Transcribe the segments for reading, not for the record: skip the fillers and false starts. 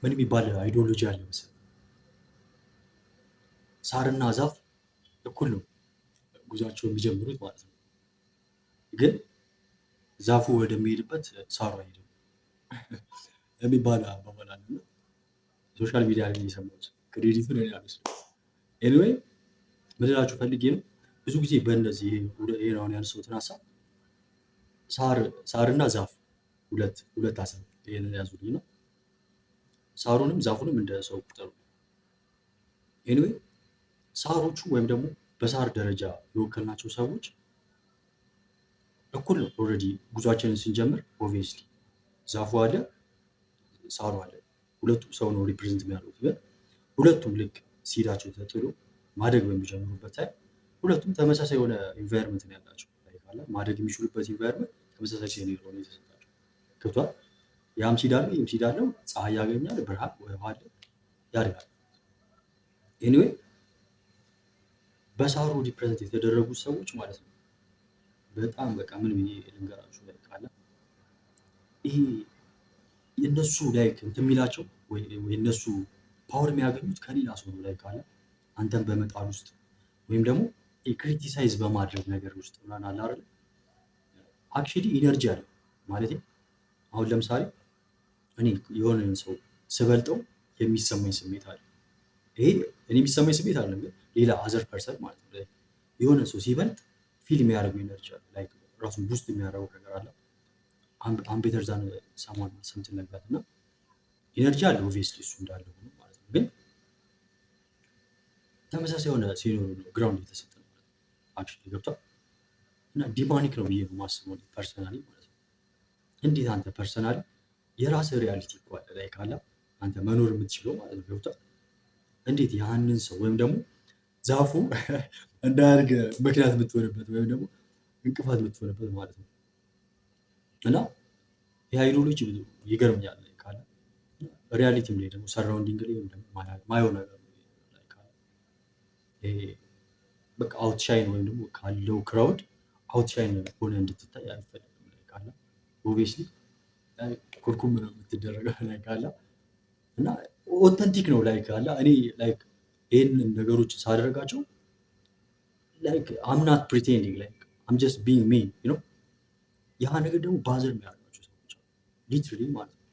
ምን የሚባል አይዲዮሎጂ አለ መሰለህ? ሳርና ዛፍ እኩል ነው ጉዟቸው የሚጀምሩት ማለት ነው። ግን ዛፉ ወደሚሄድበት ሳሩ አይሄድም የሚባል አባባል አለ። እና ሶሻል ሚዲያ ላይ የሰማሁት ክሬዲቱን እኔ አልወስድም። ኤኒዌይ ምን እላችሁ ፈልጌ ነው፣ ብዙ ጊዜ በእነዚህ ይሄ አሁን ያነሳሁትን ሀሳብ ሳርና ዛፍ ሁለት ሀሳብ ይሄንን ያዙልኝ ነው። ሳሩንም ዛፉንም እንደ ሰው ቁጠሩ። ኤኒዌይ ሳሮቹ ወይም ደግሞ በሳር ደረጃ የወከልናቸው ሰዎች እኩል ነው። ኦልሬዲ ጉዟችንን ስንጀምር ኦብቪየስሊ ዛፉ አለ፣ ሳሩ አለ። ሁለቱም ሰው ነው ሪፕሬዘንት የሚያደርጉት። ግን ሁለቱም ልክ ሲዳቸው ተጥሎ ማደግ በሚጀምሩበት ታይም ሁለቱም ተመሳሳይ የሆነ ኢንቫይሮንመንት ነው ያላቸው። ማደግ የሚችሉበት ኢንቫይሮንመንት ተመሳሳይ ሲሆን ነው የተሰጣቸው። ገብቷል? ያም ሲድ አለ፣ ይህም ሲድ አለው። ፀሐይ ያገኛል፣ ብርሃን ውሃ አለ፣ ያድጋል። ኤኒዌይ በሳሩ ሪፕሬዘንት የተደረጉ ሰዎች ማለት ነው በጣም በቃ ምን ብዬ ልንገራችሁ ላይ ካለ ይሄ የእነሱ ላይክ እንትን የሚላቸው ወይ እነሱ ፓወር የሚያገኙት ከሌላ ሰው ነው ላይ ካለ አንተን በመጣል ውስጥ ወይም ደግሞ ክሪቲሳይዝ በማድረግ ነገር ውስጥ ምናምን አለ አይደል? አክቹዋሊ ኢነርጂ አለ ማለት አሁን ለምሳሌ እኔ የሆነን ሰው ስበልጠው የሚሰማኝ ስሜት አለ። ይሄ እኔ የሚሰማኝ ስሜት አለ፣ ግን ሌላ አዘር ፐርሰን ማለት ነው የሆነ ሰው ሲበልጥ ፊል የሚያደርገው ኢነርጂ አለ፣ ላይክ ራሱን ቡስት የሚያደርገው ነገር አለ። አምቤተር ዛን ሰማን ሰምትን ነገር እና ኢነርጂ አለ ኦብቪየስሊ እሱ እንዳለ ሆኖ ማለት ነው። ግን ተመሳሳይ የሆነ ሲኖር ነው ግራውንድ የተሰጠ ነው አክቹዋሊ ገብቷል። እና ዲማኒክ ነው ብዬ ነው የማስበው ፐርሰናሊ ማለት ነው። እንዴት አንተ ፐርሰናሊ የራስህ ሪያሊቲ እኮ አለ ላይ ካለ አንተ መኖር የምትችለው ማለት ነው ገብቷል። እንዴት ያንን ሰው ወይም ደግሞ ዛፉ እንዳያድግ ምክንያት የምትሆንበት ወይም ደግሞ እንቅፋት የምትሆንበት ማለት ነው። እና ይህ አይዲዮሎጂ ብዙ ይገርምኛል ካለ ሪያሊቲም ላይ ደግሞ ሰራውንዲንግ ላይ ወይም ደግሞ ማየው ነገር በቃ አውትሻይን ወይም ደግሞ ካለው ክራውድ አውትሻይን ሆነ እንድትታይ አይፈለግም ላይ ካለ ኦብቪየስሊ ኩርኩም ነው የምትደረገው ላይ ካለ እና ኦተንቲክ ነው ላይ ካለ እኔ ላይክ ይህንን ነገሮች ሳደርጋቸው ላይክ አም ናት ፕሪቴንዲንግ ላይክ አም ጀስት ቢንግ ሚ ዩ ኖ። ያ ነገር ደግሞ ባዘር የሚያደርጋቸው ሰዎች ሊትራሊ ማለት ነው።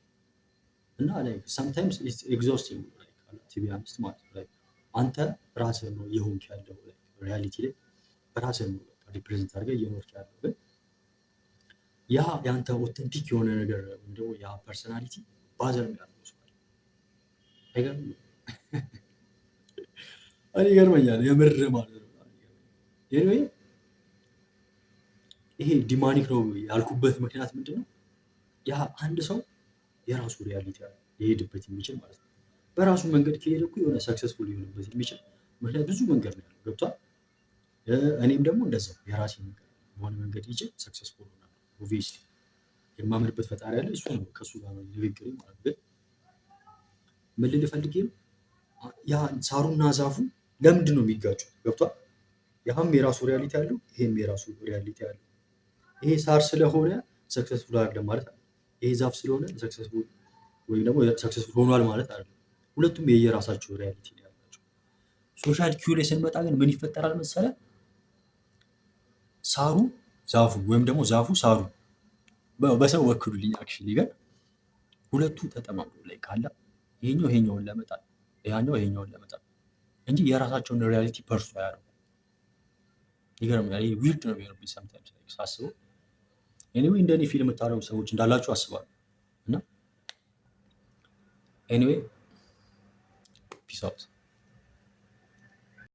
እና ላይክ ሰምታይምስ ኢትስ ኤግዞስቲንግ ላይክ ቱ ቢ ኦነስት ማለት ነው። ላይክ አንተ ራስህ ነው የሆንክ ያለው ሪያሊቲ ላይ ራስህ ነው ሪፕሬዘንት አድርገህ እየኖርክ ያለው። ግን ያ የአንተ ኦተንቲክ የሆነ ነገር ወይም ደግሞ ያ ፐርሰናሊቲ ባዘር የሚያደርገው ሰው አይገርም? እኔ ይገርመኛል የምር ማለት ነው። ኤኒዌይ ይሄ ዲማኒክ ነው ያልኩበት ምክንያት ምንድን ነው? ያ አንድ ሰው የራሱ ሪያሊቲ ሊሄድበት የሚችል ማለት ነው። በራሱ መንገድ ከሄደ እኮ የሆነ ሰክሰስፉል ሊሆንበት የሚችል ምክንያት ብዙ መንገድ ነው ያለው ገብቷል። እኔም ደግሞ እንደዛው የራሴ መንገድ በሆነ መንገድ ሄጄ ሰክሰስፉል ሆናለሁ። ኦብቪየስሊ የማምንበት ፈጣሪ ያለ እሱ ነው፣ ከእሱ ጋር ነው ንግግሬ ማለት ነው። ምን ልል ፈልጌ ነው ያ ሳሩና ዛፉ ለምንድን ነው የሚጋጩት? ገብቷል። ያም የራሱ ሪያሊቲ አለው፣ ይሄም የራሱ ሪያሊቲ አለው። ይሄ ሳር ስለሆነ ሰክሰስፉል አይደለም ማለት አይደለም። ይሄ ዛፍ ስለሆነ ሰክሰስፉል ወይም ደግሞ ሰክሰስፉል ሆኗል ማለት አይደለም። ሁለቱም የየራሳቸው ሪያሊቲ ነው ያላቸው። ሶሻል ኪው ላይ ስንመጣ ግን ምን ይፈጠራል መሰለ? ሳሩ ዛፉ ወይም ደግሞ ዛፉ ሳሩ በሰው ወክሉልኝ አክቹዋሊ ግን ሁለቱ ተጠማምዶ ላይ ካለ ይሄኛው ይሄኛውን ለመጣል ያኛው ይሄኛውን ለመጣል እንጂ የራሳቸውን ሪያሊቲ ፐርሱ አያደርጉም። ይገርምኛል። ይሄ ዊርድ ነው የሚሆንብኝ ሰምታይምስ ሳስበው። ኤኒዌይ እንደኔ ፊልም የምታደርጉ ሰዎች እንዳላችሁ አስባለሁ። እና ኤኒዌይ ፒስ አውት